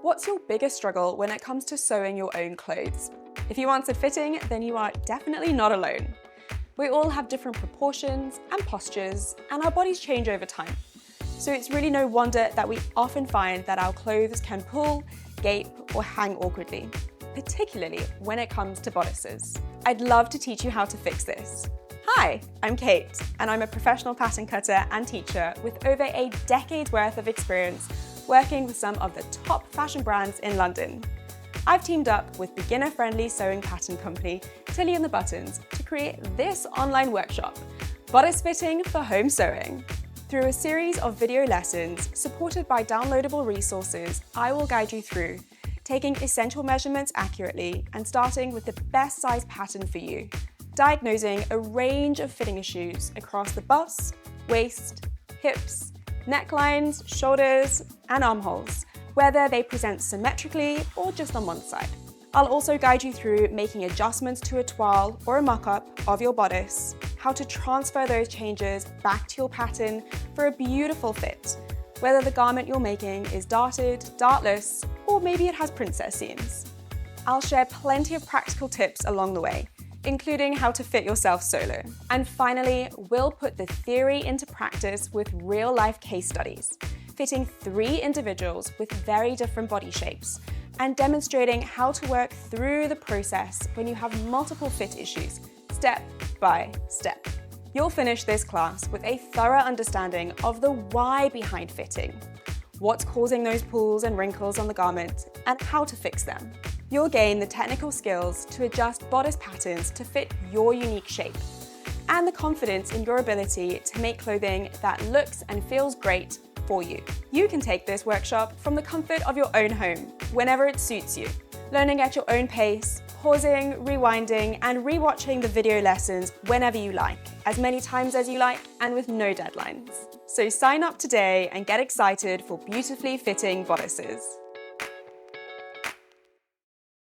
What's your biggest struggle when it comes to sewing your own clothes? If you answered fitting, then you are definitely not alone. We all have different proportions and postures, and our bodies change over time. So it's really no wonder that we often find that our clothes can pull, gape, or hang awkwardly, particularly when it comes to bodices. I'd love to teach you how to fix this. Hi, I'm Kate, and I'm a professional pattern cutter and teacher with over a decade's worth of experience working with some of the top fashion brands in London. I've teamed up with beginner-friendly sewing pattern company Tilly and the Buttons to create this online workshop, Bodice Fitting for Home Sewing. Through a series of video lessons supported by downloadable resources, I will guide you through taking essential measurements accurately and starting with the best size pattern for you, diagnosing a range of fitting issues across the bust, waist, hips, necklines, shoulders, and armholes, whether they present symmetrically or just on one side. I'll also guide you through making adjustments to a toile or a mock-up of your bodice, how to transfer those changes back to your pattern for a beautiful fit, whether the garment you're making is darted, dartless, or maybe it has princess seams. I'll share plenty of practical tips along the way, including how to fit yourself solo. And finally, we'll put the theory into practice with real-life case studies, fitting 3 individuals with very different body shapes, and demonstrating how to work through the process when you have multiple fit issues, step by step. You'll finish this class with a thorough understanding of the why behind fitting, what's causing those pulls and wrinkles on the garment, and how to fix them. You'll gain the technical skills to adjust bodice patterns to fit your unique shape, and the confidence in your ability to make clothing that looks and feels great for you. You can take this workshop from the comfort of your own home, whenever it suits you, learning at your own pace, pausing, rewinding, and rewatching the video lessons whenever you like, as many times as you like, and with no deadlines. So sign up today and get excited for beautifully fitting bodices.